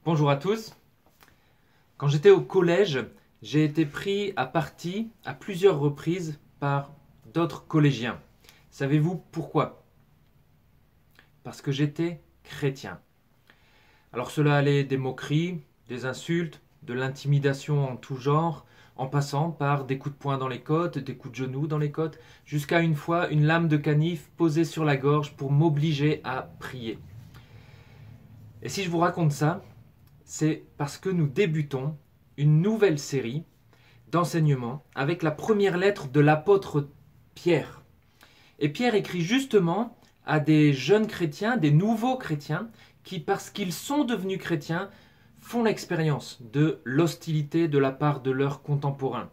Bonjour à tous. Quand j'étais au collège, j'ai été pris à partie à plusieurs reprises par d'autres collégiens. Savez-vous pourquoi? Parce que j'étais chrétien. Alors cela allait des moqueries, des insultes, de l'intimidation en tout genre, en passant par des coups de poing dans les côtes, des coups de genoux dans les côtes, jusqu'à une fois une lame de canif posée sur la gorge pour m'obliger à prier. Et si je vous raconte ça, c'est parce que nous débutons une nouvelle série d'enseignements avec la première lettre de l'apôtre Pierre. Et Pierre écrit justement à des jeunes chrétiens, des nouveaux chrétiens, qui, parce qu'ils sont devenus chrétiens, font l'expérience de l'hostilité de la part de leurs contemporains.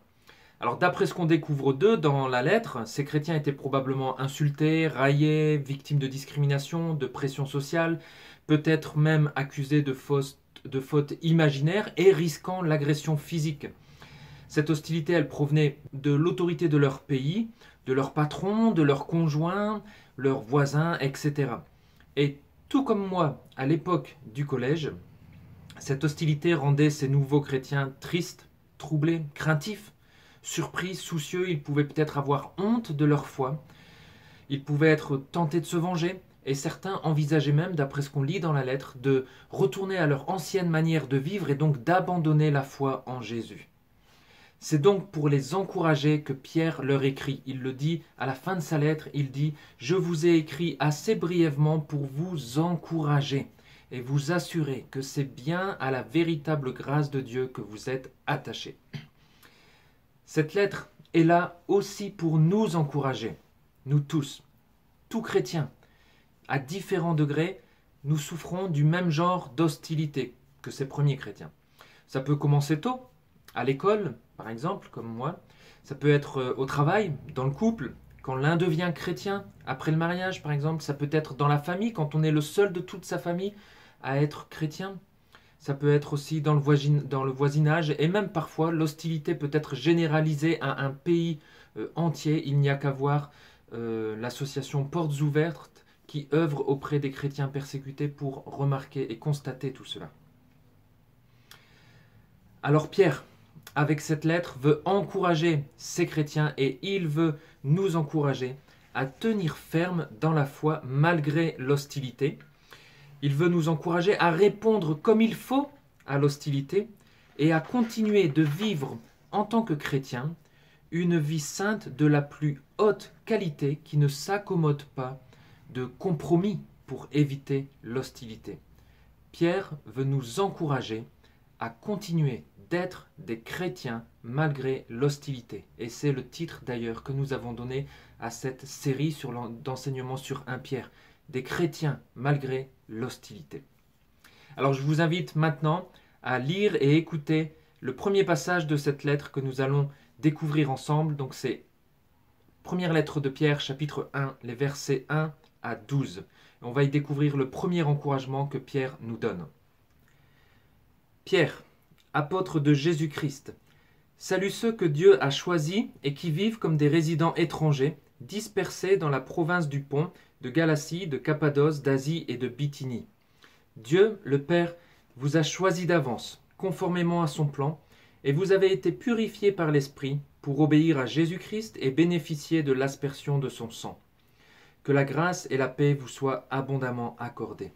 Alors d'après ce qu'on découvre d'eux dans la lettre, ces chrétiens étaient probablement insultés, raillés, victimes de discrimination, de pression sociale, peut-être même accusés de fautes imaginaires et risquant l'agression physique. Cette hostilité, elle provenait de l'autorité de leur pays, de leurs patrons, de leurs conjoints, leurs voisins, etc. Et tout comme moi, à l'époque du collège, cette hostilité rendait ces nouveaux chrétiens tristes, troublés, craintifs, surpris, soucieux. Ils pouvaient peut-être avoir honte de leur foi, ils pouvaient être tentés de se venger, et certains envisageaient même, d'après ce qu'on lit dans la lettre, de retourner à leur ancienne manière de vivre et donc d'abandonner la foi en Jésus. C'est donc pour les encourager que Pierre leur écrit. Il le dit à la fin de sa lettre, il dit « Je vous ai écrit assez brièvement pour vous encourager et vous assurer que c'est bien à la véritable grâce de Dieu que vous êtes attachés. » Cette lettre est là aussi pour nous encourager, nous tous, tout chrétiens. À différents degrés, nous souffrons du même genre d'hostilité que ces premiers chrétiens. Ça peut commencer tôt, à l'école, par exemple, comme moi. Ça peut être au travail, dans le couple, quand l'un devient chrétien, après le mariage, par exemple. Ça peut être dans la famille, quand on est le seul de toute sa famille à être chrétien. Ça peut être aussi dans le voisinage, et même parfois, l'hostilité peut être généralisée à un pays entier. Il n'y a qu'à voir l'association Portes Ouvertes qui œuvre auprès des chrétiens persécutés pour remarquer et constater tout cela. Alors Pierre, avec cette lettre, veut encourager ces chrétiens et il veut nous encourager à tenir ferme dans la foi malgré l'hostilité. Il veut nous encourager à répondre comme il faut à l'hostilité et à continuer de vivre en tant que chrétien une vie sainte de la plus haute qualité qui ne s'accommode pas de compromis pour éviter l'hostilité. Pierre veut nous encourager à continuer d'être des chrétiens malgré l'hostilité. Et c'est le titre d'ailleurs que nous avons donné à cette série d'enseignements sur 1 Pierre. Des chrétiens malgré l'hostilité. Alors je vous invite maintenant à lire et écouter le premier passage de cette lettre que nous allons découvrir ensemble. Donc c'est première lettre de Pierre, chapitre 1, les versets 1 à 12. On va y découvrir le premier encouragement que Pierre nous donne. Pierre, apôtre de Jésus-Christ, salue ceux que Dieu a choisis et qui vivent comme des résidents étrangers, dispersés dans la province du Pont, de Galatie, de Cappadoce, d'Asie et de Bithynie. Dieu, le Père, vous a choisis d'avance, conformément à son plan, et vous avez été purifiés par l'Esprit pour obéir à Jésus-Christ et bénéficier de l'aspersion de son sang. Que la grâce et la paix vous soient abondamment accordées.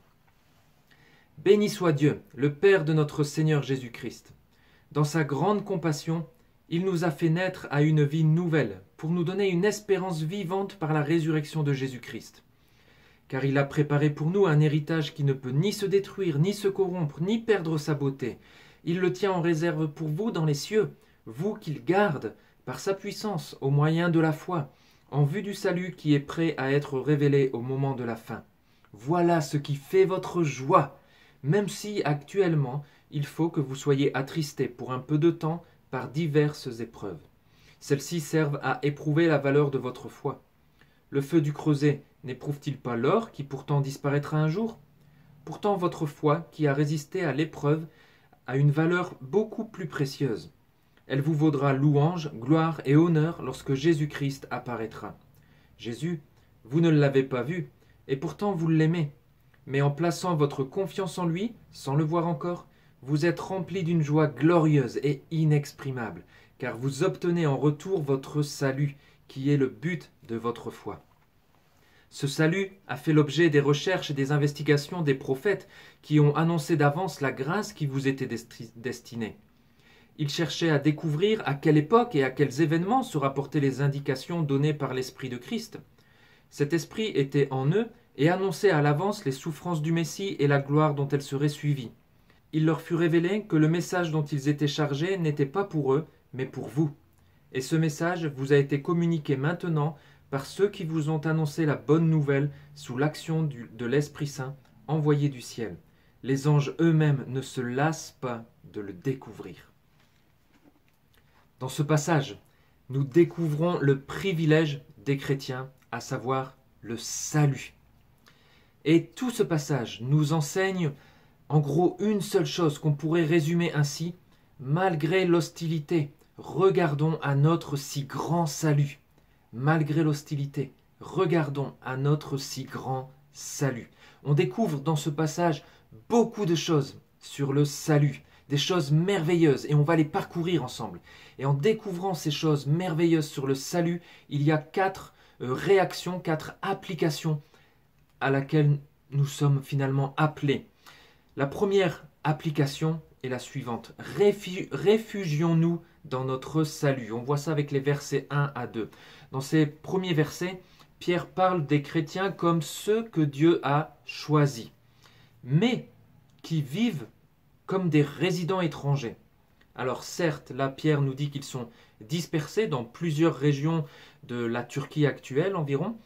Béni soit Dieu, le Père de notre Seigneur Jésus-Christ. Dans sa grande compassion, il nous a fait naître à une vie nouvelle, pour nous donner une espérance vivante par la résurrection de Jésus-Christ. Car il a préparé pour nous un héritage qui ne peut ni se détruire, ni se corrompre, ni perdre sa beauté. Il le tient en réserve pour vous dans les cieux, vous qu'il garde par sa puissance au moyen de la foi, en vue du salut qui est prêt à être révélé au moment de la fin. Voilà ce qui fait votre joie, même si actuellement il faut que vous soyez attristés pour un peu de temps par diverses épreuves. Celles-ci servent à éprouver la valeur de votre foi. Le feu du creuset n'éprouve-t-il pas l'or qui pourtant disparaîtra un jour? Pourtant votre foi, qui a résisté à l'épreuve, a une valeur beaucoup plus précieuse. Elle vous vaudra louange, gloire et honneur lorsque Jésus-Christ apparaîtra. Jésus, vous ne l'avez pas vu, et pourtant vous l'aimez. Mais en plaçant votre confiance en lui, sans le voir encore, vous êtes remplis d'une joie glorieuse et inexprimable, car vous obtenez en retour votre salut, qui est le but de votre foi. Ce salut a fait l'objet des recherches et des investigations des prophètes qui ont annoncé d'avance la grâce qui vous était destinée. Ils cherchaient à découvrir à quelle époque et à quels événements se rapportaient les indications données par l'Esprit de Christ. Cet Esprit était en eux et annonçait à l'avance les souffrances du Messie et la gloire dont elles seraient suivies. Il leur fut révélé que le message dont ils étaient chargés n'était pas pour eux, mais pour vous. Et ce message vous a été communiqué maintenant par ceux qui vous ont annoncé la bonne nouvelle sous l'action de l'Esprit Saint envoyé du ciel. Les anges eux-mêmes ne se lassent pas de le découvrir. Dans ce passage, nous découvrons le privilège des chrétiens, à savoir le salut. Et tout ce passage nous enseigne en gros une seule chose qu'on pourrait résumer ainsi: malgré l'hostilité, regardons à notre si grand salut. Malgré l'hostilité, regardons à notre si grand salut. On découvre dans ce passage beaucoup de choses sur le salut, des choses merveilleuses, et on va les parcourir ensemble. Et en découvrant ces choses merveilleuses sur le salut, il y a 4 réactions, 4 applications à laquelle nous sommes finalement appelés. La première application est la suivante: réfugions-nous dans notre salut. On voit ça avec les versets 1 à 2. Dans ces premiers versets, Pierre parle des chrétiens comme ceux que Dieu a choisis, mais qui vivent comme des résidents étrangers. Alors certes, là Pierre nous dit qu'ils sont dispersés dans plusieurs régions de la Turquie actuelle environ,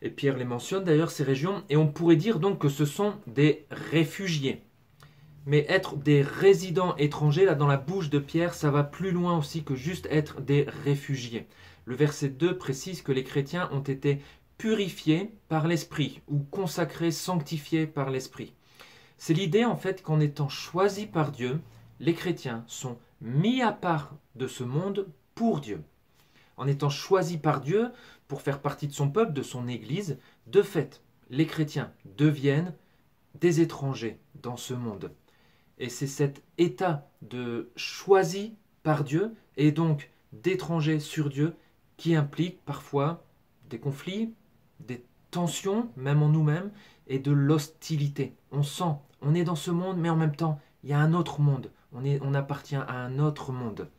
et Pierre les mentionne d'ailleurs ces régions, et on pourrait dire donc que ce sont des réfugiés. Mais être des résidents étrangers, là dans la bouche de Pierre, ça va plus loin aussi que juste être des réfugiés. Le verset 2 précise que les chrétiens ont été purifiés par l'Esprit, ou consacrés, sanctifiés par l'Esprit. C'est l'idée en fait qu'en étant choisis par Dieu, les chrétiens sont mis à part de ce monde pour Dieu. En étant choisis par Dieu pour faire partie de son peuple, de son Église, de fait, les chrétiens deviennent des étrangers dans ce monde. Et c'est cet état de choisi par Dieu et donc d'étrangers sur Dieu qui implique parfois des conflits, des tensions, même en nous-mêmes, et de l'hostilité. On sent, on est dans ce monde, mais en même temps, il y a un autre monde. On appartient à un autre monde.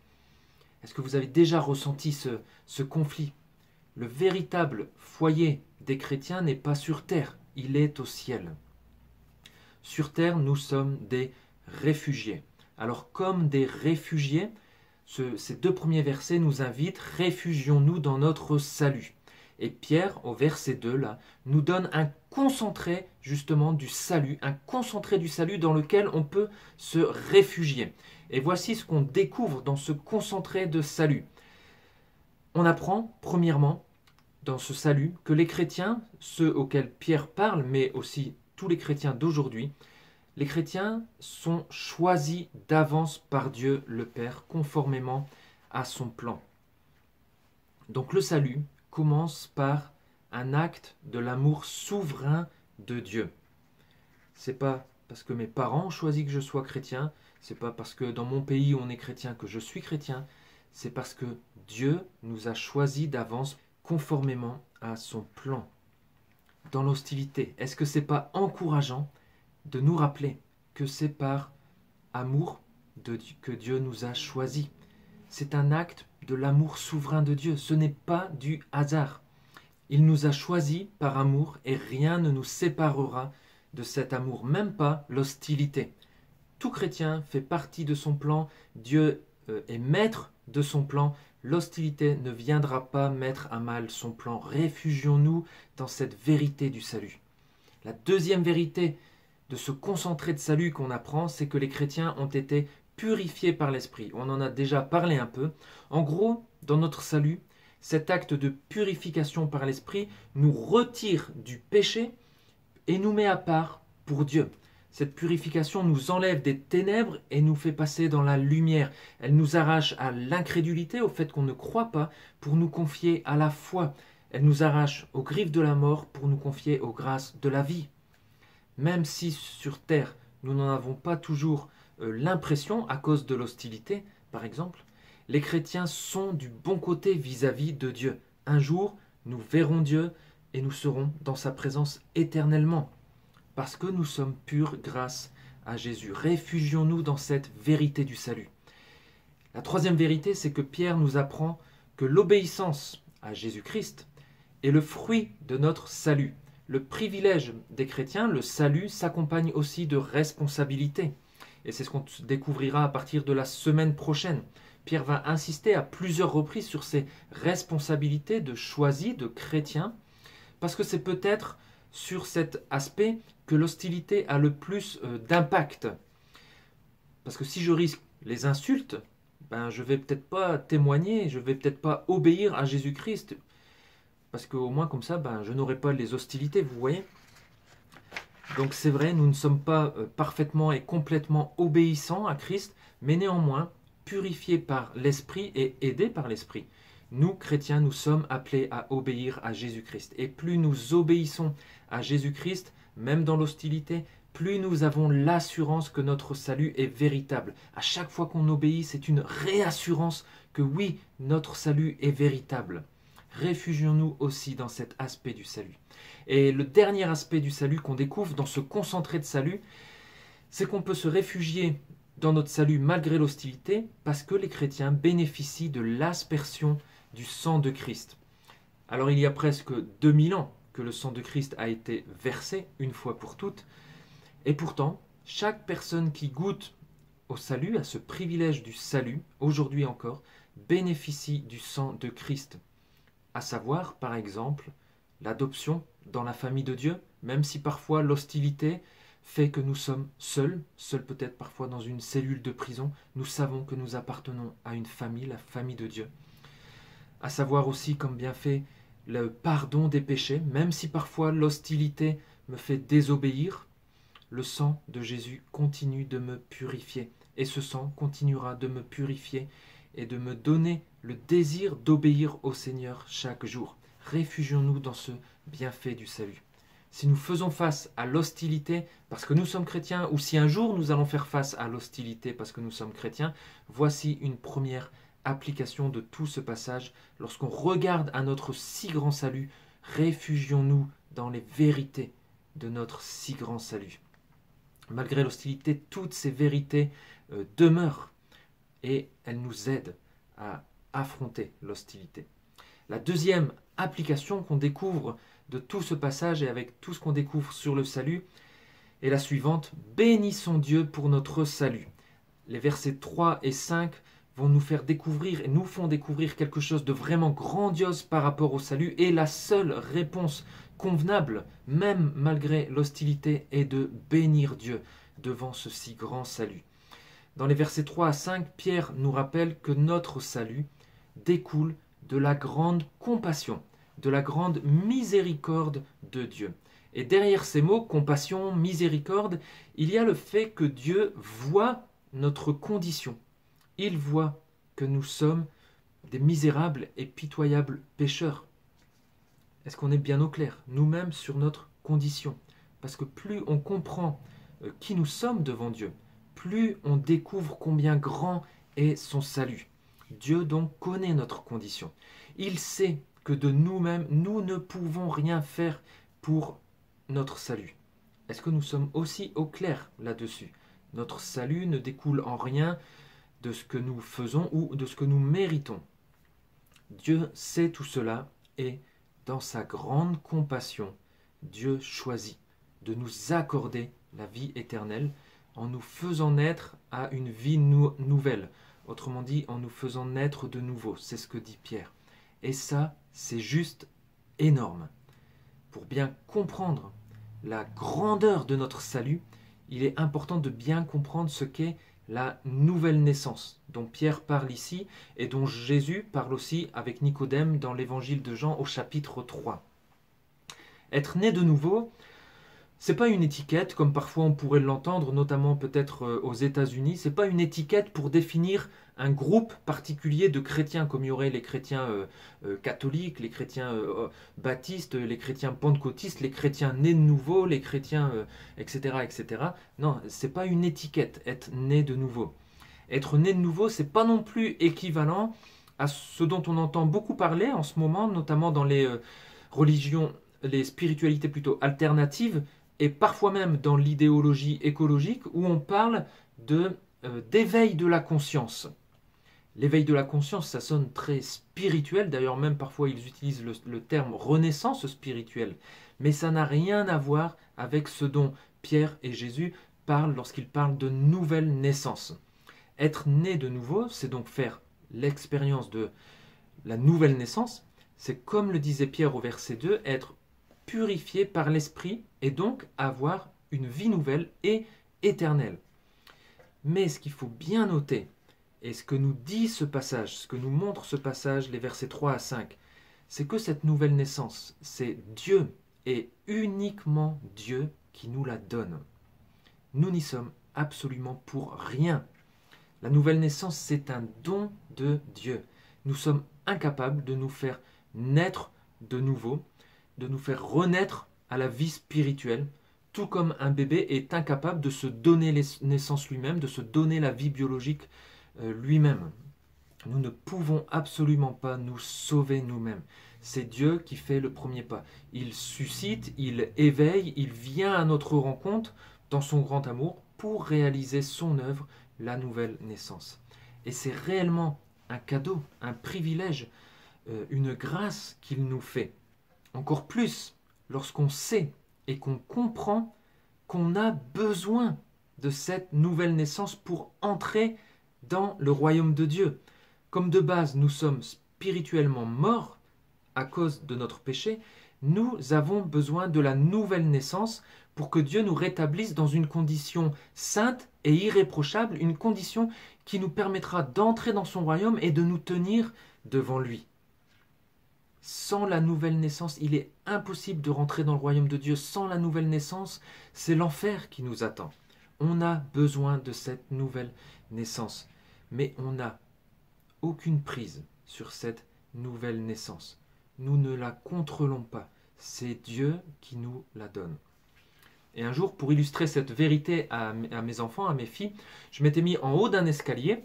Est-ce que vous avez déjà ressenti ce conflit? Le véritable foyer des chrétiens n'est pas sur terre, il est au ciel. Sur terre, nous sommes des réfugiés. Alors comme des réfugiés, ces 2 premiers versets nous invitent: réfugions-nous dans notre salut. Et Pierre, au verset 2, là, nous donne un concentré justement du salut, un concentré du salut dans lequel on peut se réfugier. Et voici ce qu'on découvre dans ce concentré de salut. On apprend, premièrement, dans ce salut, que les chrétiens, ceux auxquels Pierre parle, mais aussi tous les chrétiens d'aujourd'hui, les chrétiens sont choisis d'avance par Dieu le Père, conformément à son plan. Donc le salut commence par un acte de l'amour souverain de Dieu. C'est pas parce que mes parents ont choisi que je sois chrétien, c'est pas parce que dans mon pays on est chrétien que je suis chrétien, c'est parce que Dieu nous a choisis d'avance conformément à son plan. Dans l'hostilité, est-ce que c'est pas encourageant de nous rappeler que c'est par amour que Dieu nous a choisis? C'est un acte de l'amour souverain de Dieu, ce n'est pas du hasard. Il nous a choisis par amour et rien ne nous séparera de cet amour, même pas l'hostilité. Tout chrétien fait partie de son plan, Dieu est maître de son plan, l'hostilité ne viendra pas mettre à mal son plan. Réfugions-nous dans cette vérité du salut. La deuxième vérité de ce concentré de salut qu'on apprend, c'est que les chrétiens ont été purifiés par l'Esprit. On en a déjà parlé un peu. En gros, dans notre salut, cet acte de purification par l'Esprit nous retire du péché et nous met à part pour Dieu. Cette purification nous enlève des ténèbres et nous fait passer dans la lumière. Elle nous arrache à l'incrédulité, au fait qu'on ne croit pas, pour nous confier à la foi. Elle nous arrache aux griffes de la mort pour nous confier aux grâces de la vie. Même si sur terre, nous n'en avons pas toujours l'impression, à cause de l'hostilité, par exemple, les chrétiens sont du bon côté vis-à-vis de Dieu. Un jour, nous verrons Dieu et nous serons dans sa présence éternellement, parce que nous sommes purs grâce à Jésus. Réfugions-nous dans cette vérité du salut. La troisième vérité, c'est que Pierre nous apprend que l'obéissance à Jésus-Christ est le fruit de notre salut. Le privilège des chrétiens, le salut, s'accompagne aussi de responsabilités. Et c'est ce qu'on découvrira à partir de la semaine prochaine. Pierre va insister à plusieurs reprises sur ces responsabilités de choisis, de chrétiens, parce que c'est peut-être sur cet aspect que l'hostilité a le plus d'impact. Parce que si je risque les insultes, je ne vais peut-être pas témoigner, je ne vais peut-être pas obéir à Jésus-Christ, parce qu'au moins comme ça, je n'aurai pas les hostilités, vous voyez. Donc c'est vrai, nous ne sommes pas parfaitement et complètement obéissants à Christ, mais néanmoins purifiés par l'Esprit et aidés par l'Esprit. Nous, chrétiens, nous sommes appelés à obéir à Jésus-Christ. Et plus nous obéissons à Jésus-Christ, même dans l'hostilité, plus nous avons l'assurance que notre salut est véritable. À chaque fois qu'on obéit, c'est une réassurance que oui, notre salut est véritable. Réfugions-nous aussi dans cet aspect du salut. Et le dernier aspect du salut qu'on découvre dans ce concentré de salut, c'est qu'on peut se réfugier dans notre salut malgré l'hostilité parce que les chrétiens bénéficient de l'aspersion du sang de Christ. Alors il y a presque 2000 ans que le sang de Christ a été versé une fois pour toutes, et pourtant, chaque personne qui goûte au salut, à ce privilège du salut, aujourd'hui encore, bénéficie du sang de Christ. À savoir, par exemple, l'adoption dans la famille de Dieu, même si parfois l'hostilité fait que nous sommes seuls peut-être parfois dans une cellule de prison, nous savons que nous appartenons à une famille, la famille de Dieu. À savoir aussi comme bienfait le pardon des péchés, même si parfois l'hostilité me fait désobéir, le sang de Jésus continue de me purifier, et ce sang continuera de me purifier et de me donner le désir d'obéir au Seigneur chaque jour. Réfugions-nous dans ce bienfait du salut. Si nous faisons face à l'hostilité parce que nous sommes chrétiens, ou si un jour nous allons faire face à l'hostilité parce que nous sommes chrétiens, voici une première application de tout ce passage. Lorsqu'on regarde à notre si grand salut, réfugions-nous dans les vérités de notre si grand salut. Malgré l'hostilité, toutes ces vérités demeurent et elles nous aident à affronter l'hostilité. La deuxième application qu'on découvre de tout ce passage et avec tout ce qu'on découvre sur le salut est la suivante: bénissons Dieu pour notre salut. Les versets 3 et 5 vont nous faire découvrir et nous font découvrir quelque chose de vraiment grandiose par rapport au salut, et la seule réponse convenable, même malgré l'hostilité, est de bénir Dieu devant ce si grand salut. Dans les versets 3 à 5, Pierre nous rappelle que notre salut découle de la grande compassion, de la grande miséricorde de Dieu. Et derrière ces mots, compassion, miséricorde, il y a le fait que Dieu voit notre condition. Il voit que nous sommes des misérables et pitoyables pécheurs. Est-ce qu'on est bien au clair, nous-mêmes, sur notre condition? Parce que plus on comprend qui nous sommes devant Dieu, plus on découvre combien grand est son salut. Dieu donc connaît notre condition. Il sait que de nous-mêmes, nous ne pouvons rien faire pour notre salut. Est-ce que nous sommes aussi au clair là-dessus? Notre salut ne découle en rien de ce que nous faisons ou de ce que nous méritons. Dieu sait tout cela et, dans sa grande compassion, Dieu choisit de nous accorder la vie éternelle en nous faisant naître à une vie nouvelle. Autrement dit, en nous faisant naître de nouveau. C'est ce que dit Pierre. Et ça, c'est juste énorme. Pour bien comprendre la grandeur de notre salut, il est important de bien comprendre ce qu'est la nouvelle naissance dont Pierre parle ici et dont Jésus parle aussi avec Nicodème dans l'évangile de Jean au chapitre 3. Être né de nouveau, C'est pas une étiquette, comme parfois on pourrait l'entendre, notamment peut-être aux États-Unis. C'est pas une étiquette pour définir un groupe particulier de chrétiens, comme il y aurait les chrétiens catholiques, les chrétiens baptistes, les chrétiens pentecôtistes, les chrétiens nés de nouveau, les chrétiens, etc., etc. Non, c'est pas une étiquette, être né de nouveau. Être né de nouveau, c'est pas non plus équivalent à ce dont on entend beaucoup parler en ce moment, notamment dans les religions, les spiritualités plutôt alternatives, et parfois même dans l'idéologie écologique, où on parle d'éveil de la conscience. L'éveil de la conscience, ça sonne très spirituel, d'ailleurs même parfois ils utilisent le terme renaissance spirituelle, mais ça n'a rien à voir avec ce dont Pierre et Jésus parlent lorsqu'ils parlent de nouvelle naissance. Être né de nouveau, c'est donc faire l'expérience de la nouvelle naissance, c'est comme le disait Pierre au verset 2, être purifié par l'Esprit et donc avoir une vie nouvelle et éternelle. Mais ce qu'il faut bien noter, et ce que nous dit ce passage, ce que nous montre ce passage, les versets 3 à 5, c'est que cette nouvelle naissance, c'est Dieu et uniquement Dieu qui nous la donne. Nous n'y sommes absolument pour rien. La nouvelle naissance, c'est un don de Dieu. Nous sommes incapables de nous faire naître de nouveau, de nous faire renaître à la vie spirituelle, tout comme un bébé est incapable de se donner naissance lui-même, de se donner la vie biologique lui-même. Nous ne pouvons absolument pas nous sauver nous-mêmes. C'est Dieu qui fait le premier pas. Il suscite, il éveille, il vient à notre rencontre dans son grand amour pour réaliser son œuvre, la nouvelle naissance. Et c'est réellement un cadeau, un privilège, une grâce qu'il nous fait. Encore plus lorsqu'on sait et qu'on comprend qu'on a besoin de cette nouvelle naissance pour entrer dans le royaume de Dieu. Comme de base, nous sommes spirituellement morts à cause de notre péché, nous avons besoin de la nouvelle naissance pour que Dieu nous rétablisse dans une condition sainte et irréprochable, une condition qui nous permettra d'entrer dans son royaume et de nous tenir devant lui. Sans la nouvelle naissance, il est impossible de rentrer dans le royaume de Dieu. Sans la nouvelle naissance, c'est l'enfer qui nous attend. On a besoin de cette nouvelle naissance. Mais on n'a aucune prise sur cette nouvelle naissance. Nous ne la contrôlons pas. C'est Dieu qui nous la donne. Et un jour, pour illustrer cette vérité à mes enfants, à mes filles, je m'étais mis en haut d'un escalier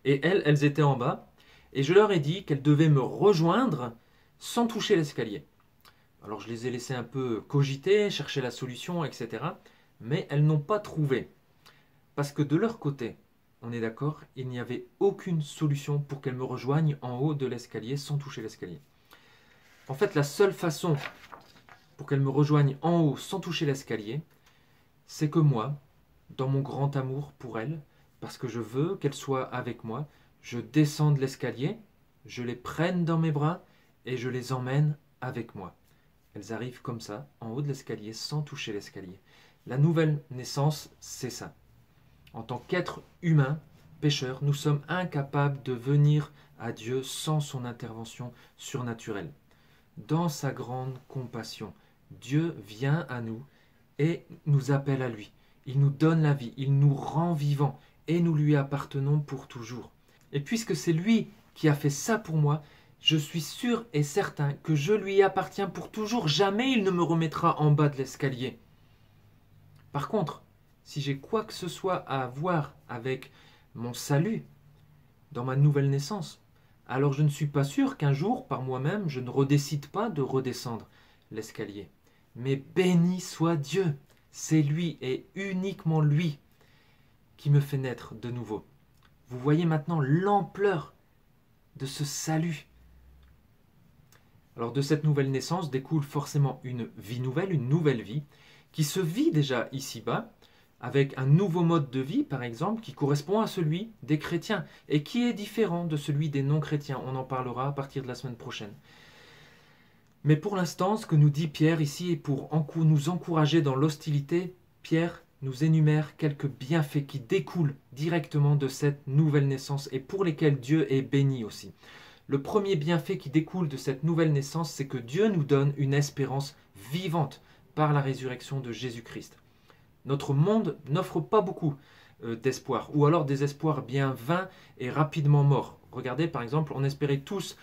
et elles étaient en bas. Et je leur ai dit qu'elles devaient me rejoindre sans toucher l'escalier. Alors je les ai laissées un peu cogiter, chercher la solution, etc. Mais elles n'ont pas trouvé. Parce que de leur côté, on est d'accord, il n'y avait aucune solution pour qu'elles me rejoignent en haut de l'escalier sans toucher l'escalier. En fait, la seule façon pour qu'elles me rejoignent en haut sans toucher l'escalier, c'est que moi, dans mon grand amour pour elles, parce que je veux qu'elles soient avec moi, je descends de l'escalier, je les prenne dans mes bras et je les emmène avec moi. Elles arrivent comme ça, en haut de l'escalier, sans toucher l'escalier. La nouvelle naissance, c'est ça. En tant qu'être humain, pécheur, nous sommes incapables de venir à Dieu sans son intervention surnaturelle. Dans sa grande compassion, Dieu vient à nous et nous appelle à lui. Il nous donne la vie, il nous rend vivants et nous lui appartenons pour toujours. Et puisque c'est lui qui a fait ça pour moi, je suis sûr et certain que je lui appartiens pour toujours. Jamais il ne me remettra en bas de l'escalier. Par contre, si j'ai quoi que ce soit à voir avec mon salut dans ma nouvelle naissance, alors je ne suis pas sûr qu'un jour, par moi-même, je ne redécide pas de redescendre l'escalier. Mais béni soit Dieu, c'est lui et uniquement lui qui me fait naître de nouveau. Vous voyez maintenant l'ampleur de ce salut. Alors de cette nouvelle naissance découle forcément une vie nouvelle, une nouvelle vie, qui se vit déjà ici-bas, avec un nouveau mode de vie, par exemple, qui correspond à celui des chrétiens, et qui est différent de celui des non-chrétiens. On en parlera à partir de la semaine prochaine. Mais pour l'instant, ce que nous dit Pierre ici, et pour nous encourager dans l'hostilité, Pierre nous énumère quelques bienfaits qui découlent directement de cette nouvelle naissance, et pour lesquels Dieu est béni aussi. Le premier bienfait qui découle de cette nouvelle naissance, c'est que Dieu nous donne une espérance vivante par la résurrection de Jésus-Christ. Notre monde n'offre pas beaucoup d'espoir, ou alors des espoirs bien vains et rapidement morts. Regardez, par exemple, on espérait tous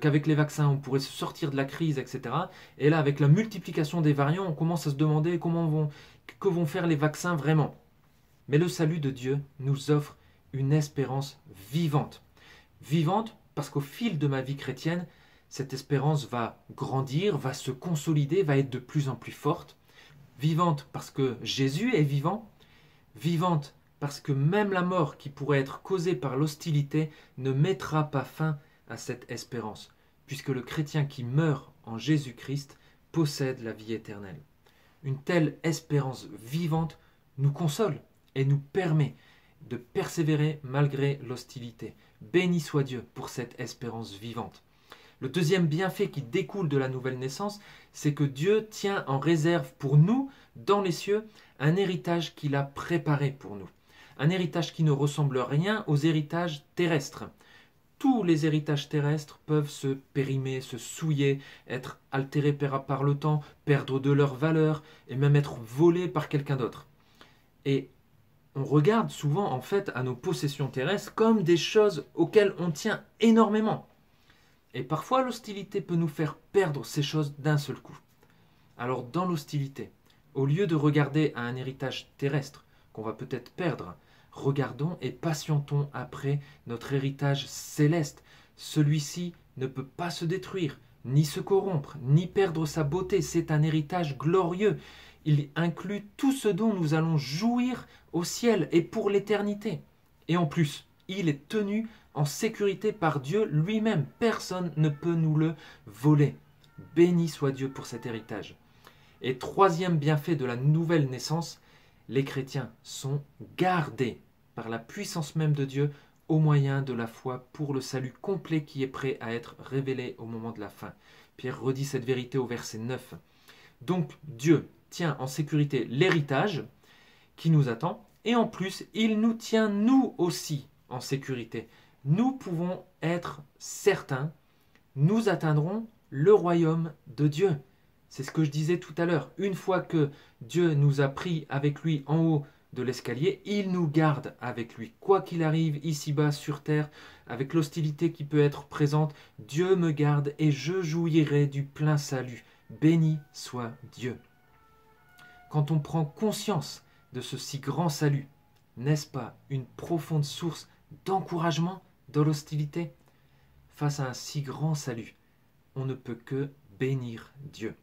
qu'avec les vaccins, on pourrait se sortir de la crise, etc. Et là, avec la multiplication des variants, on commence à se demander que vont faire les vaccins vraiment. Mais le salut de Dieu nous offre une espérance vivante. Vivante parce qu'au fil de ma vie chrétienne, cette espérance va grandir, va se consolider, va être de plus en plus forte. Vivante parce que Jésus est vivant. Vivante parce que même la mort qui pourrait être causée par l'hostilité ne mettra pas fin à cette espérance, puisque le chrétien qui meurt en Jésus-Christ possède la vie éternelle. Une telle espérance vivante nous console et nous permet de persévérer malgré l'hostilité. Béni soit Dieu pour cette espérance vivante. Le deuxième bienfait qui découle de la nouvelle naissance, c'est que Dieu tient en réserve pour nous, dans les cieux, un héritage qu'il a préparé pour nous. Un héritage qui ne ressemble rien aux héritages terrestres. Tous les héritages terrestres peuvent se périmer, se souiller, être altérés par le temps, perdre de leur valeur et même être volés par quelqu'un d'autre. Et on regarde souvent en fait à nos possessions terrestres comme des choses auxquelles on tient énormément. Et parfois l'hostilité peut nous faire perdre ces choses d'un seul coup. Alors dans l'hostilité, au lieu de regarder à un héritage terrestre qu'on va peut-être perdre, regardons et patientons après notre héritage céleste. Celui-ci ne peut pas se détruire, ni se corrompre, ni perdre sa beauté. C'est un héritage glorieux. Il inclut tout ce dont nous allons jouir au ciel et pour l'éternité. Et en plus, il est tenu en sécurité par Dieu lui-même. Personne ne peut nous le voler. Béni soit Dieu pour cet héritage. Et troisième bienfait de la nouvelle naissance, les chrétiens sont gardés par la puissance même de Dieu au moyen de la foi pour le salut complet qui est prêt à être révélé au moment de la fin. Pierre redit cette vérité au verset 9. Donc Dieu tient en sécurité l'héritage qui nous attend et en plus il nous tient nous aussi en sécurité. Nous pouvons être certains, nous atteindrons le royaume de Dieu. C'est ce que je disais tout à l'heure. Une fois que Dieu nous a pris avec lui en haut de l'escalier, il nous garde avec lui. Quoi qu'il arrive ici-bas sur terre, avec l'hostilité qui peut être présente, Dieu me garde et je jouirai du plein salut. Béni soit Dieu. Quand on prend conscience de ce si grand salut, n'est-ce pas une profonde source d'encouragement dans l'hostilité? Face à un si grand salut, on ne peut que bénir Dieu.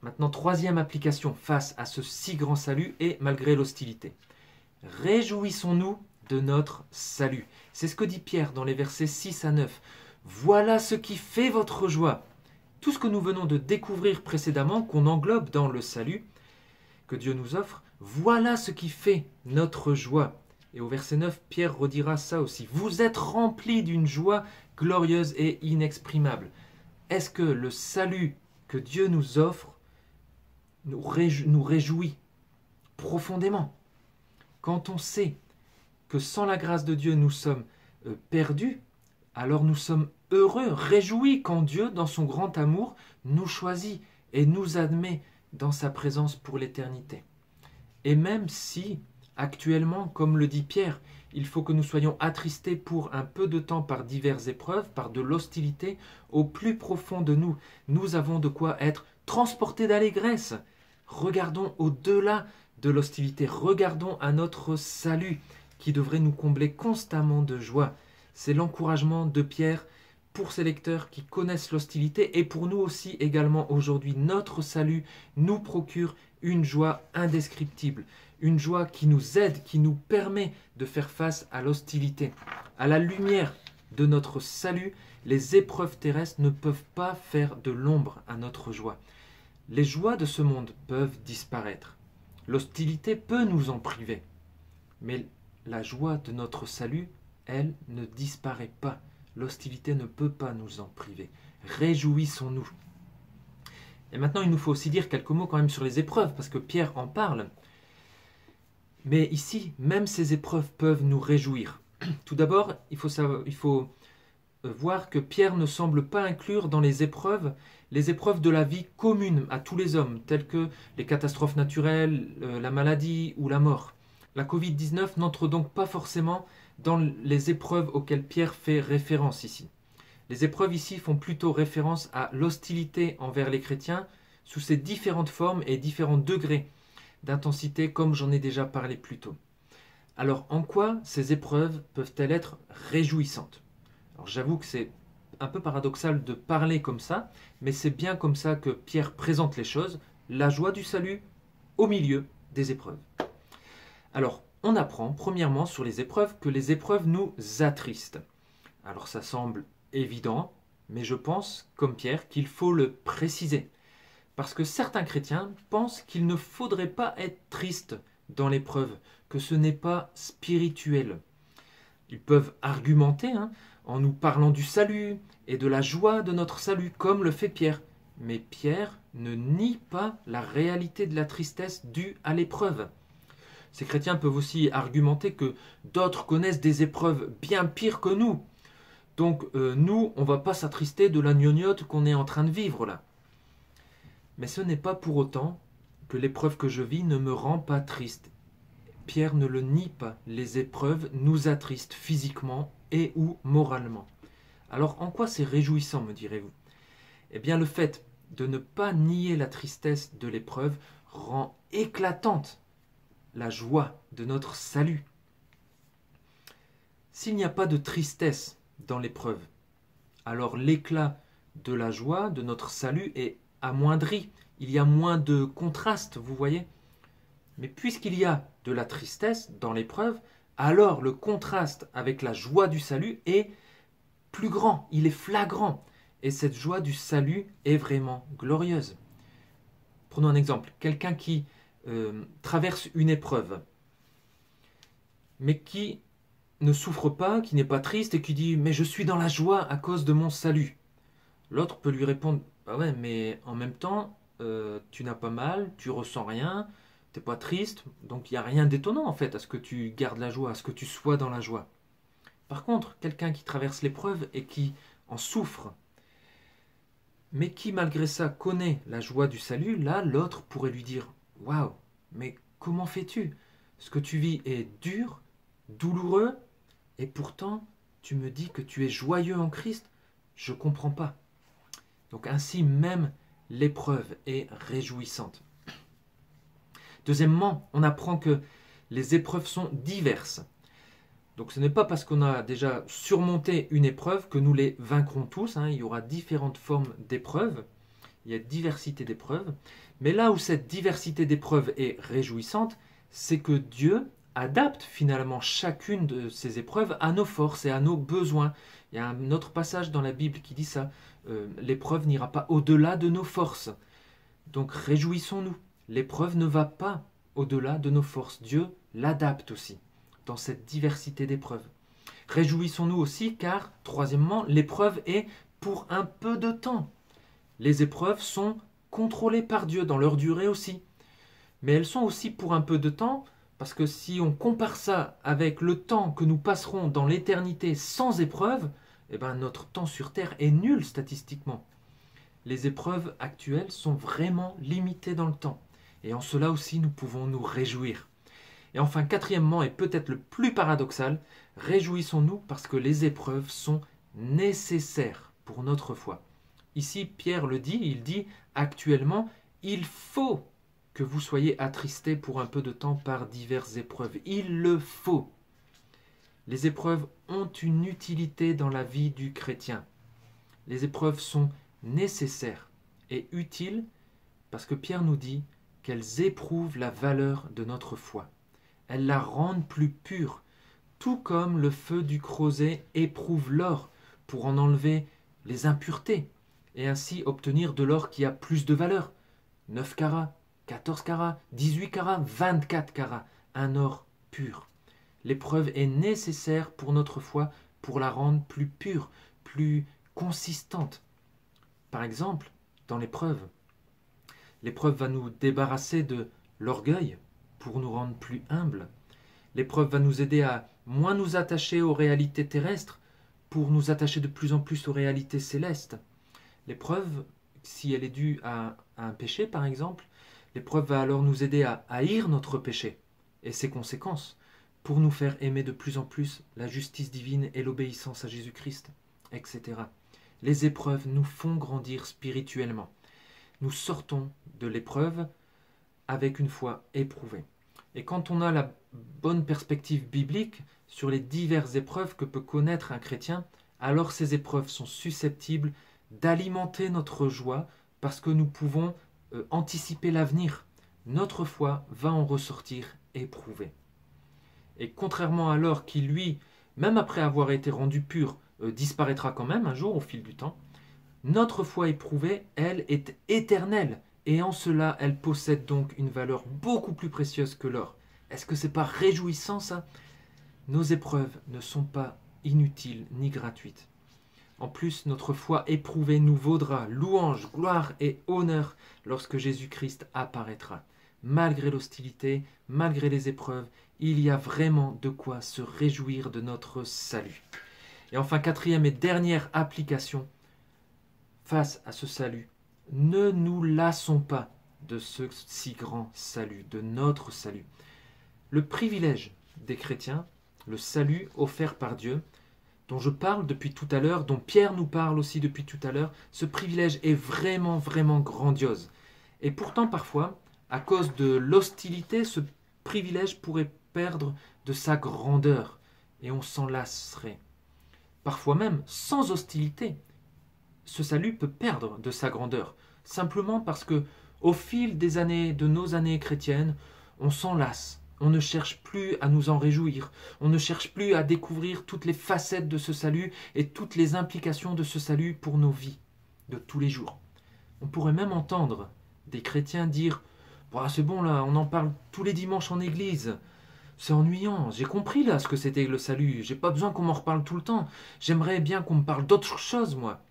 Maintenant, troisième application face à ce si grand salut et malgré l'hostilité. Réjouissons-nous de notre salut. C'est ce que dit Pierre dans les versets 6 à 9. Voilà ce qui fait votre joie. Tout ce que nous venons de découvrir précédemment, qu'on englobe dans le salut que Dieu nous offre, voilà ce qui fait notre joie. Et au verset 9, Pierre redira ça aussi. Vous êtes remplis d'une joie glorieuse et inexprimable. Est-ce que le salut que Dieu nous offre nous réjouit profondément? Quand on sait que sans la grâce de Dieu nous sommes perdus, alors nous sommes heureux, réjouis quand Dieu, dans son grand amour, nous choisit et nous admet dans sa présence pour l'éternité. Et même si, actuellement, comme le dit Pierre, il faut que nous soyons attristés pour un peu de temps par diverses épreuves, par de l'hostilité, au plus profond de nous, nous avons de quoi être transportés d'allégresse. Regardons au-delà de l'hostilité, regardons à notre salut qui devrait nous combler constamment de joie. C'est l'encouragement de Pierre pour ses lecteurs qui connaissent l'hostilité et pour nous aussi également aujourd'hui. Notre salut nous procure une joie indescriptible, une joie qui nous aide, qui nous permet de faire face à l'hostilité. À la lumière de notre salut, les épreuves terrestres ne peuvent pas faire de l'ombre à notre joie. Les joies de ce monde peuvent disparaître. L'hostilité peut nous en priver. Mais la joie de notre salut, elle, ne disparaît pas. L'hostilité ne peut pas nous en priver. Réjouissons-nous. Et maintenant, il nous faut aussi dire quelques mots quand même sur les épreuves, parce que Pierre en parle. Mais ici, même ces épreuves peuvent nous réjouir. Tout d'abord, il faut voir que Pierre ne semble pas inclure dans les épreuves de la vie commune à tous les hommes, telles que les catastrophes naturelles, la maladie ou la mort. La Covid-19 n'entre donc pas forcément dans les épreuves auxquelles Pierre fait référence ici. Les épreuves ici font plutôt référence à l'hostilité envers les chrétiens sous ses différentes formes et différents degrés d'intensité, comme j'en ai déjà parlé plus tôt. Alors, en quoi ces épreuves peuvent-elles être réjouissantes? Alors, j'avoue que c'est un peu paradoxal de parler comme ça, mais c'est bien comme ça que Pierre présente les choses, la joie du salut au milieu des épreuves. Alors, on apprend premièrement sur les épreuves que les épreuves nous attristent. Alors, ça semble évident, mais je pense, comme Pierre, qu'il faut le préciser. Parce que certains chrétiens pensent qu'il ne faudrait pas être triste dans l'épreuve, que ce n'est pas spirituel. Ils peuvent argumenter en nous parlant du salut et de la joie de notre salut, comme le fait Pierre. Mais Pierre ne nie pas la réalité de la tristesse due à l'épreuve. Ces chrétiens peuvent aussi argumenter que d'autres connaissent des épreuves bien pires que nous. Donc nous, on ne va pas s'attrister de la gnognotte qu'on est en train de vivre là. Mais ce n'est pas pour autant que l'épreuve que je vis ne me rend pas triste. Pierre ne le nie pas, les épreuves nous attristent physiquement et ou moralement. Alors en quoi c'est réjouissant, me direz-vous? Eh bien le fait de ne pas nier la tristesse de l'épreuve rend éclatante la joie de notre salut. S'il n'y a pas de tristesse dans l'épreuve, alors l'éclat de la joie de notre salut est amoindri. Il y a moins de contraste, vous voyez. Mais puisqu'il y a de la tristesse dans l'épreuve, alors le contraste avec la joie du salut est plus grand, il est flagrant. Et cette joie du salut est vraiment glorieuse. Prenons un exemple. Quelqu'un qui traverse une épreuve, mais qui ne souffre pas, qui n'est pas triste et qui dit « mais je suis dans la joie à cause de mon salut ». L'autre peut lui répondre « bah ouais, mais en même temps, tu n'as pas mal, tu ressens rien, tu n'es pas triste, donc il n'y a rien d'étonnant en fait à ce que tu gardes la joie, à ce que tu sois dans la joie ». Par contre, quelqu'un qui traverse l'épreuve et qui en souffre, mais qui malgré ça connaît la joie du salut, là l'autre pourrait lui dire « waouh, mais comment fais-tu? Ce que tu vis est dur, douloureux, et pourtant tu me dis que tu es joyeux en Christ, je ne comprends pas. » Donc ainsi même l'épreuve est réjouissante. Deuxièmement, on apprend que les épreuves sont diverses. Donc ce n'est pas parce qu'on a déjà surmonté une épreuve que nous les vaincrons tous. Il y aura différentes formes d'épreuves. Il y a diversité d'épreuves. Mais là où cette diversité d'épreuves est réjouissante, c'est que Dieu adapte finalement chacune de ces épreuves à nos forces et à nos besoins. Il y a un autre passage dans la Bible qui dit ça. L'épreuve n'ira pas au-delà de nos forces. Donc réjouissons-nous. L'épreuve ne va pas au-delà de nos forces. Dieu l'adapte aussi dans cette diversité d'épreuves. Réjouissons-nous aussi car, troisièmement, l'épreuve est pour un peu de temps. Les épreuves sont contrôlées par Dieu dans leur durée aussi. Mais elles sont aussi pour un peu de temps parce que si on compare ça avec le temps que nous passerons dans l'éternité sans épreuve, eh ben notre temps sur terre est nul statistiquement. Les épreuves actuelles sont vraiment limitées dans le temps. Et en cela aussi, nous pouvons nous réjouir. Et enfin, quatrièmement, et peut-être le plus paradoxal, réjouissons-nous parce que les épreuves sont nécessaires pour notre foi. Ici, Pierre le dit, il dit actuellement, il faut que vous soyez attristés pour un peu de temps par diverses épreuves. Il le faut. Les épreuves ont une utilité dans la vie du chrétien. Les épreuves sont nécessaires et utiles parce que Pierre nous dit qu'elles éprouvent la valeur de notre foi. Elles la rendent plus pure, tout comme le feu du creuset éprouve l'or pour en enlever les impuretés et ainsi obtenir de l'or qui a plus de valeur. 9 carats, 14 carats, 18 carats, 24 carats, un or pur. L'épreuve est nécessaire pour notre foi pour la rendre plus pure, plus consistante. Par exemple, dans l'épreuve va nous débarrasser de l'orgueil pour nous rendre plus humbles. L'épreuve va nous aider à moins nous attacher aux réalités terrestres pour nous attacher de plus en plus aux réalités célestes. L'épreuve, si elle est due à un péché par exemple, l'épreuve va alors nous aider à haïr notre péché et ses conséquences, pour nous faire aimer de plus en plus la justice divine et l'obéissance à Jésus-Christ, etc. Les épreuves nous font grandir spirituellement. Nous sortons de l'épreuve avec une foi éprouvée. Et quand on a la bonne perspective biblique sur les diverses épreuves que peut connaître un chrétien, alors ces épreuves sont susceptibles d'alimenter notre joie parce que nous pouvons anticiper l'avenir. Notre foi va en ressortir éprouvée. Et contrairement à l'or qui, lui, même après avoir été rendu pur, disparaîtra quand même un jour au fil du temps, notre foi éprouvée, elle, est éternelle. Et en cela, elle possède donc une valeur beaucoup plus précieuse que l'or. Est-ce que c'est pas réjouissant ça? Nos épreuves ne sont pas inutiles ni gratuites. En plus, notre foi éprouvée nous vaudra louange, gloire et honneur lorsque Jésus-Christ apparaîtra. Malgré l'hostilité, malgré les épreuves, il y a vraiment de quoi se réjouir de notre salut. Et enfin, quatrième et dernière application face à ce salut, ne nous lassons pas de ce si grand salut, de notre salut. Le privilège des chrétiens, le salut offert par Dieu, dont je parle depuis tout à l'heure, dont Pierre nous parle aussi depuis tout à l'heure, ce privilège est vraiment, vraiment grandiose. Et pourtant, parfois, à cause de l'hostilité, ce privilège pourrait perdre de sa grandeur et on s'en lasserait. Parfois même, sans hostilité, ce salut peut perdre de sa grandeur, simplement parce que, au fil des années, de nos années chrétiennes, on s'en lasse. On ne cherche plus à nous en réjouir. On ne cherche plus à découvrir toutes les facettes de ce salut et toutes les implications de ce salut pour nos vies de tous les jours. On pourrait même entendre des chrétiens dire bah, « c'est bon là, on en parle tous les dimanches en église. C'est ennuyant, j'ai compris là ce que c'était le salut. J'ai pas besoin qu'on m'en reparle tout le temps. J'aimerais bien qu'on me parle d'autre chose, moi. »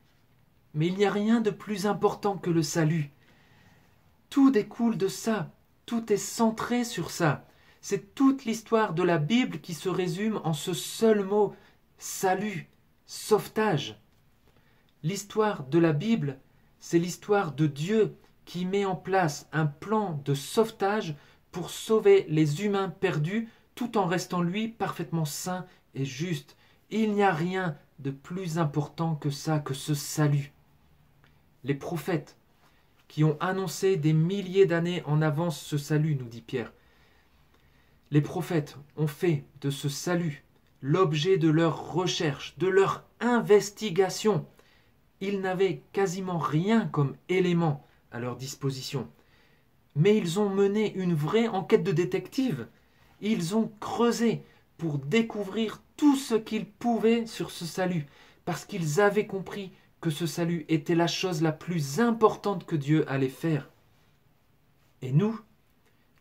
Mais il n'y a rien de plus important que le salut. Tout découle de ça. Tout est centré sur ça. C'est toute l'histoire de la Bible qui se résume en ce seul mot, salut, sauvetage. L'histoire de la Bible, c'est l'histoire de Dieu qui met en place un plan de sauvetage pour sauver les humains perdus tout en restant lui parfaitement saint et juste. Il n'y a rien de plus important que ça, que ce salut. Les prophètes qui ont annoncé des milliers d'années en avance ce salut, nous dit Pierre. Les prophètes ont fait de ce salut l'objet de leur recherche, de leur investigation. Ils n'avaient quasiment rien comme élément à leur disposition. Mais ils ont mené une vraie enquête de détective. Ils ont creusé pour découvrir tout ce qu'ils pouvaient sur ce salut, parce qu'ils avaient compris que ce salut était la chose la plus importante que Dieu allait faire. Et nous,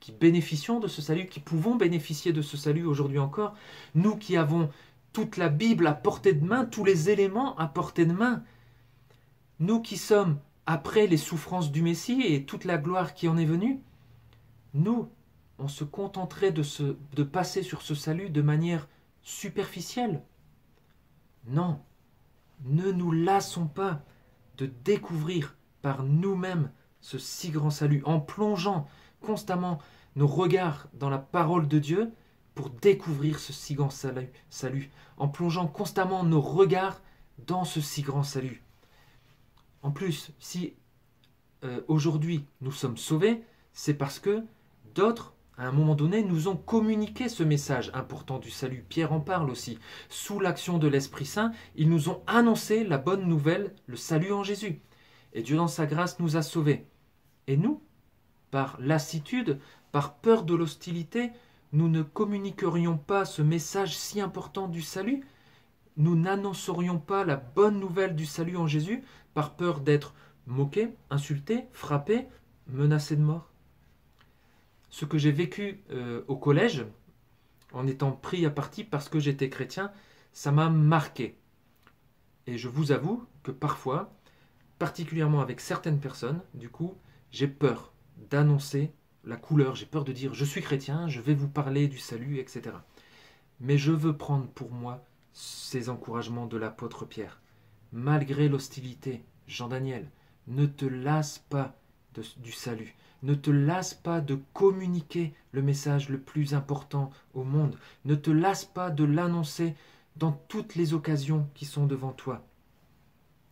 qui bénéficions de ce salut, qui pouvons bénéficier de ce salut aujourd'hui encore, nous qui avons toute la Bible à portée de main, tous les éléments à portée de main, nous qui sommes après les souffrances du Messie et toute la gloire qui en est venue, nous, on se contenterait de passer sur ce salut de manière superficielle. Non, ne nous lassons pas de découvrir par nous-mêmes ce si grand salut, en plongeant constamment nos regards dans la parole de Dieu pour découvrir ce si grand salut, en plongeant constamment nos regards dans ce si grand salut. En plus, si aujourd'hui nous sommes sauvés, c'est parce que d'autres, à un moment donné, nous ont communiqué ce message important du salut. Pierre en parle aussi. Sous l'action de l'Esprit Saint, ils nous ont annoncé la bonne nouvelle, le salut en Jésus. Et Dieu dans sa grâce nous a sauvés. Et nous, par lassitude, par peur de l'hostilité, nous ne communiquerions pas ce message si important du salut. Nous n'annoncerions pas la bonne nouvelle du salut en Jésus par peur d'être moqués, insultés, frappés, menacés de mort. Ce que j'ai vécu au collège, en étant pris à partie parce que j'étais chrétien, ça m'a marqué. Et je vous avoue que parfois, particulièrement avec certaines personnes, du coup, j'ai peur d'annoncer la couleur, j'ai peur de dire « je suis chrétien, je vais vous parler du salut, etc. » Mais je veux prendre pour moi ces encouragements de l'apôtre Pierre. Malgré l'hostilité, Jean-Daniel, ne te lasse pas du salut. Ne te lasse pas de communiquer le message le plus important au monde. Ne te lasse pas de l'annoncer dans toutes les occasions qui sont devant toi.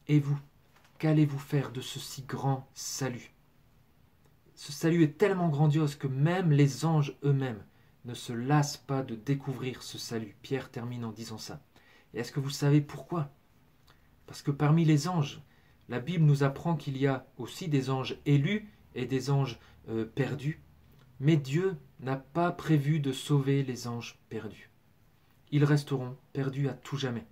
Et vous, qu'allez-vous faire de ce si grand salut? Ce salut est tellement grandiose que même les anges eux-mêmes ne se lassent pas de découvrir ce salut. Pierre termine en disant ça. Et est-ce que vous savez pourquoi? Parce que parmi les anges, la Bible nous apprend qu'il y a aussi des anges élus et des anges perdus. Mais Dieu n'a pas prévu de sauver les anges perdus. Ils resteront perdus à tout jamais.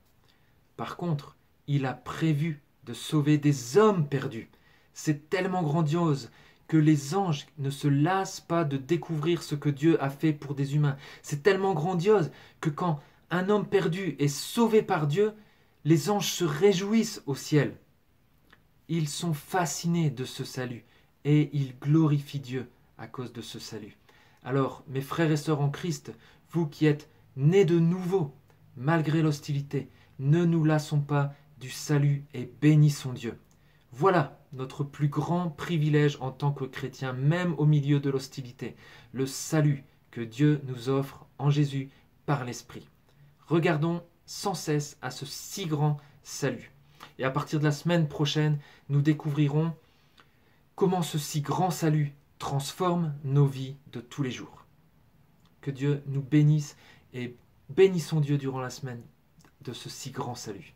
Par contre, il a prévu de sauver des hommes perdus. C'est tellement grandiose que les anges ne se lassent pas de découvrir ce que Dieu a fait pour des humains. C'est tellement grandiose que quand un homme perdu est sauvé par Dieu, les anges se réjouissent au ciel. Ils sont fascinés de ce salut et ils glorifient Dieu à cause de ce salut. Alors, mes frères et sœurs en Christ, vous qui êtes nés de nouveau, malgré l'hostilité, ne nous lassons pas du salut et bénissons Dieu. Voilà notre plus grand privilège en tant que chrétiens, même au milieu de l'hostilité, le salut que Dieu nous offre en Jésus par l'Esprit. Regardons sans cesse à ce si grand salut. Et à partir de la semaine prochaine, nous découvrirons comment ce si grand salut transforme nos vies de tous les jours. Que Dieu nous bénisse et bénissons Dieu durant la semaine de ce si grand salut.